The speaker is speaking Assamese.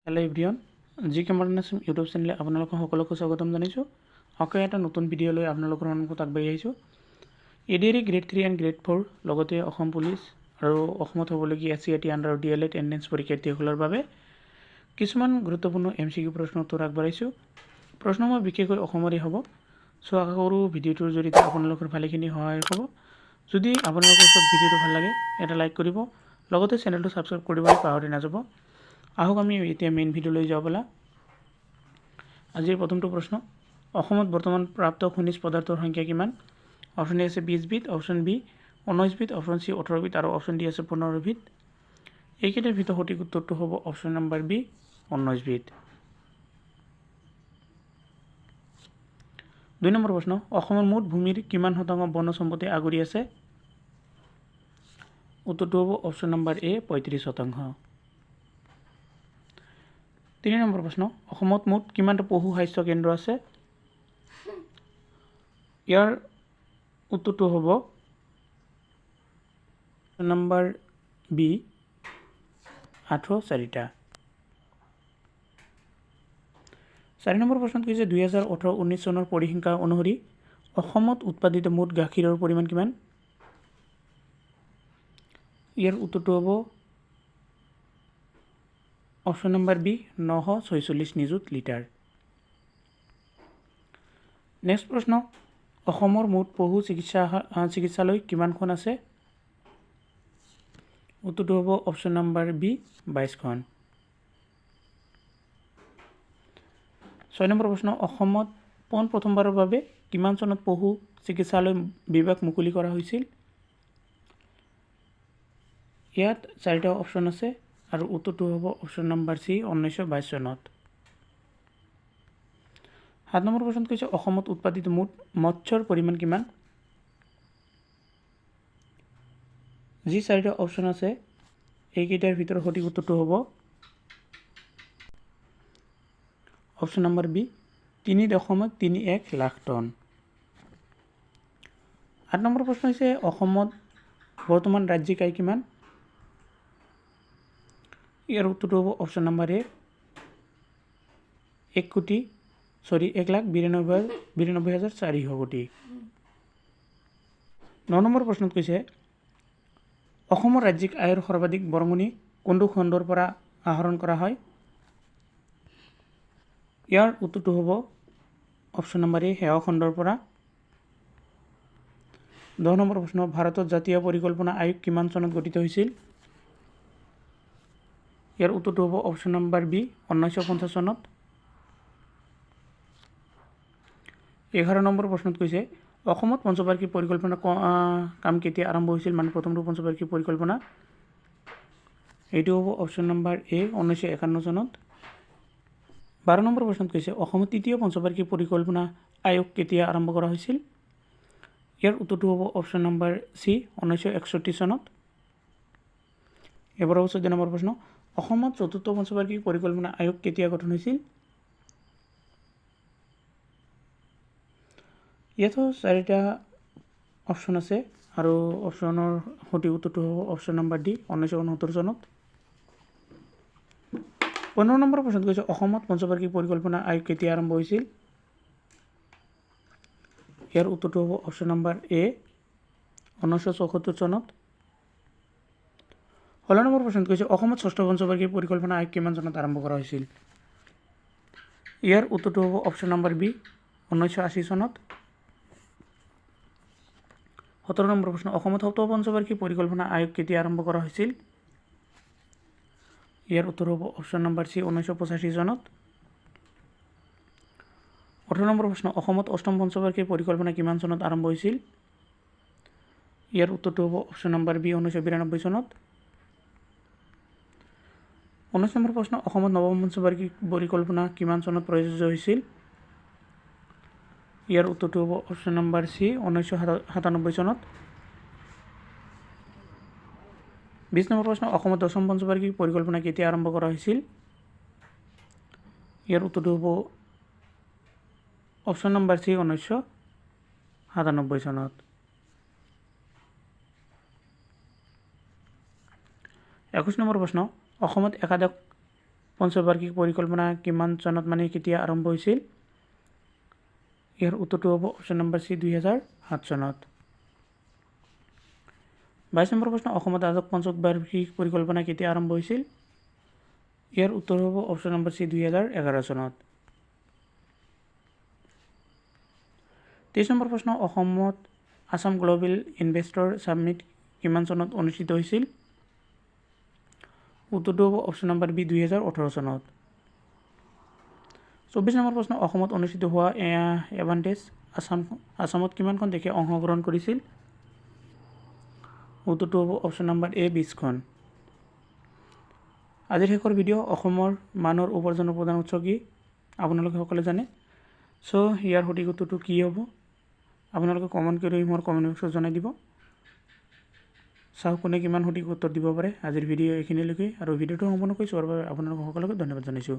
হেল্ল' এভৰিৱান, জি কে মডাৰ্ণ ইউটিউব চেনেলে আপোনালোকক সকলোকে স্বাগতম জনাইছোঁ। আকৌ এটা নতুন ভিডিঅ' লৈ আপোনালোকৰ সন্মুখত আগবাঢ়ি আহিছোঁ। এডিআৰই গ্ৰেড 3 এণ্ড গ্ৰেড 4 লগতে অসম পুলিচ আৰু অসমত হ'বলগীয়া CIT আণ্ডাৰ DLED এণ্ট্ৰেন্স পৰীক্ষাৰ্থীসকলৰ বাবে কিছুমান গুৰুত্বপূৰ্ণ MCQ প্ৰশ্ন উত্তৰ আগবঢ়াইছোঁ। প্ৰশ্নসমূহ বিশেষকৈ অসমৰে হ'ব। চ' আশা কৰোঁ ভিডিঅ'টোৰ জৰিয়তে আপোনালোকৰ ভালেখিনি সহায় হ'ব। যদি আপোনালোকৰ ওচৰত ভিডিঅ'টো ভাল লাগে এটা লাইক কৰিব, লগতে চেনেলটো ছাবস্ক্ৰাইব কৰিবলৈ পাহৰি নাযাব। আহক আমি এতিয়া মেইন ভিডিঅ'লৈ যাওঁ ব'লা। আজিৰ প্ৰথমটো প্ৰশ্ন, অসমত বৰ্তমান প্ৰাপ্ত খনিজ পদাৰ্থৰ সংখ্যা কিমান? অপশ্যন এ আছে 20 বিধ, অপশ্যন বি 19 বিধ, অপশ্যন চি 18 বিধ আৰু অপশ্যন ডি আছে 15 বিধ। এইকেইটাৰ ভিতৰত সঠিক উত্তৰটো হ'ব অপশ্যন নম্বৰ বি 19 বিধ। 2 নম্বৰ প্ৰশ্ন, অসমৰ মুঠ ভূমিৰ কিমান শতাংশ বনজ সম্পদে আগুৰি আছে? উত্তৰটো হ'ব অপশ্যন নম্বৰ এ 35%। 3 নম্বৰ প্ৰশ্ন, অসমত মুঠ কিমানটা পশু স্বাস্থ্য কেন্দ্ৰ আছে? ইয়াৰ উত্তৰটো হ'ব নম্বৰ বি 18টা। 4 নম্বৰ প্ৰশ্নত কৈছে 2018-19 চনৰ পৰিসংখ্যা অনুসৰি অসমত উৎপাদিত মুঠ গাখীৰৰ পৰিমাণ কিমান? ইয়াৰ উত্তৰটো হ'ব অপশ্যন নম্বৰ বি 946 নিযুত লিটাৰ। নেক্সট প্ৰশ্ন, অসমৰ মুঠ পশু চিকিৎসালয় কিমানখন আছে? উত্তৰটো হ'ব অপশ্যন নম্বৰ বি 22খন। 6 নম্বৰ প্ৰশ্ন, অসমত পোনপ্ৰথমবাৰৰ বাবে কিমান চনত পশু চিকিৎসালয় বিভাগ মুকলি কৰা হৈছিল? ইয়াত 4টা অপশ্যন আছে আৰু উত্তৰটো হ'ব অপশ্যন নম্বৰ চি 1922 চনত। 7 নম্বৰ প্ৰশ্নত কৈছে অসমত উৎপাদিত মুঠ মৎস্যৰ পৰিমাণ কিমান? যি 4টা অপশ্যন আছে এইকেইটাৰ ভিতৰত সঠিক উত্তৰটো হ'ব option number B 3.31 lakh ton. 8 number প্ৰশ্ন হৈছে অসমত বৰ্তমান ৰাজ্যিক আয় কিমান? ইয়াৰ উত্তৰটো হ'ব অপশ্যন নম্বৰ এ 1,92,400 কোটি। 9 নম্বৰ প্ৰশ্নত কৈছে অসমৰ ৰাজ্যিক আয়ৰ সৰ্বাধিক বৰঙণি কোনটো খণ্ডৰ পৰা আহৰণ কৰা হয়? ইয়াৰ উত্তৰটো হ'ব অপশ্যন নম্বৰ এ সেৱা খণ্ডৰ পৰা। 10 নম্বৰ প্ৰশ্ন, ভাৰতত জাতীয় পৰিকল্পনা আয়োগ কিমান চনত গঠিত হৈছিল? ইয়াৰ উত্তৰটো হ'ব অপশ্যন নম্বৰ বি 1950 চনত। 11 নম্বৰ প্ৰশ্নত কৈছে অসমত পঞ্চবাৰ্ষিক পৰিকল্পনা কাম কেতিয়া আৰম্ভ হৈছিল? মানে প্ৰথমটো পঞ্চবাৰ্ষিক পৰিকল্পনা, এইটো হ'ব অপশ্যন নম্বৰ এ 1951 চনত। 12 নম্বৰ প্ৰশ্নত কৈছে অসমত তৃতীয় পঞ্চবাৰ্ষিক পৰিকল্পনা আয়োগ কেতিয়া আৰম্ভ কৰা হৈছিল? ইয়াৰ উত্তৰটো হ'ব অপশ্যন নম্বৰ চি 1961 চনত। এবাৰ 14 নম্বৰ প্ৰশ্ন, অসমত চতুৰ্থ পঞ্চবাৰ্ষিক পৰিকল্পনা আয়োগ কেতিয়া গঠন হৈছিল? ইয়াতো 4টা অপশ্যন আছে আৰু অপশ্যনৰ সঠিক উত্তৰটো হ'ব অপশ্যন নম্বৰ ডি 1969 চনত। 15 নম্বৰ প্ৰশ্নত কৈছে অসমত পঞ্চবাৰ্ষিক পৰিকল্পনা আয়োগ কেতিয়া আৰম্ভ হৈছিল? ইয়াৰ উত্তৰটো হ'ব অপশ্যন নম্বৰ এ 1974 চনত। 16 নম্বৰ প্ৰশ্নত কৈছে অসমত ষষ্ঠ পঞ্চবাৰ্ষিক পৰিকল্পনা আয়োগ কিমান চনত আৰম্ভ কৰা হৈছিল? ইয়াৰ উত্তৰটো হ'ব অপশ্যন নম্বৰ বি 1980 চনত। 17 নম্বৰ প্ৰশ্ন, অসমত সপ্তম পঞ্চবাৰ্ষিক পৰিকল্পনা আয়োগ কেতিয়া আৰম্ভ কৰা হৈছিল? ইয়াৰ উত্তৰ হ'ব অপশ্যন নম্বৰ চি 1985 চনত। 18 নম্বৰ প্ৰশ্ন, অসমত অষ্টম পঞ্চবাৰ্ষিক পৰিকল্পনা কিমান চনত আৰম্ভ হৈছিল? ইয়াৰ উত্তৰটো হ'ব অপশ্যন নম্বৰ বি 1992 চনত। 19 নম্বৰ প্ৰশ্ন, অসমত নৱম পঞ্চবাৰ্ষিক পৰিকল্পনা কিমান চনত প্ৰযোজ্য হৈছিল? ইয়াৰ উত্তৰটো হ'ব অপশ্যন নম্বৰ চি 1997 চনত। 20 নম্বৰ প্ৰশ্ন, অসমত দশম পঞ্চবাৰ্ষিক পৰিকল্পনা কেতিয়া আৰম্ভ কৰা হৈছিল? ইয়াৰ উত্তৰটো হ'ব অপশ্যন নম্বৰ চি 1997 চনত। 21 নম্বৰ প্ৰশ্ন, অসমত একাদশ পঞ্চবাৰ্ষিক পৰিকল্পনা কিমান চনত মানে কেতিয়া আৰম্ভ হৈছিল? ইয়াৰ উত্তৰটো হ'ব অপশ্যন নম্বৰ চি 2007 চনত। 22 নম্বৰ প্ৰশ্ন, অসমত দ্বাদশ পঞ্চবাৰ্ষিক পৰিকল্পনা কেতিয়া আৰম্ভ হৈছিল? ইয়াৰ উত্তৰ হ'ব অপশ্যন নম্বৰ চি 2011 চনত। 23 নম্বৰ প্ৰশ্ন, অসমত আসাম গ্ল'বেল ইনভেষ্টৰ ছামিট কিমান চনত অনুষ্ঠিত হৈছিল? উত্তৰটো হ'ব অপশ্যন নম্বৰ বি 2018 চনত। 24 নম্বৰ প্ৰশ্ন, অসমত অনুষ্ঠিত হোৱা এডভান্টেজ আসামত কিমানখন দেশে অংশগ্ৰহণ কৰিছিল? উত্তৰটো হ'ব অপশ্যন নম্বৰ এ 20খন। আজিৰ শেষৰ ভিডিঅ' অসমৰ মানুহৰ উপাৰ্জনৰ প্ৰধান উৎস কি? আপোনালোকে সকলোৱে জানে। চ' ইয়াৰ সঠিক উত্তৰটো কি হ'ব? আপোনালোকে কমেণ্ট কৰি মোৰ কমেণ্ট বক্সত জনাই দিব। চাওক কোনে কিমান সঠিক উত্তৰ দিব পাৰে। আজিৰ ভিডিঅ' এইখিনিলৈকে, আৰু ভিডিঅ'টো সম্পূৰ্ণকৈ চোৱাৰ বাবে আপোনালোক সকলোকে ধন্যবাদ জনাইছোঁ।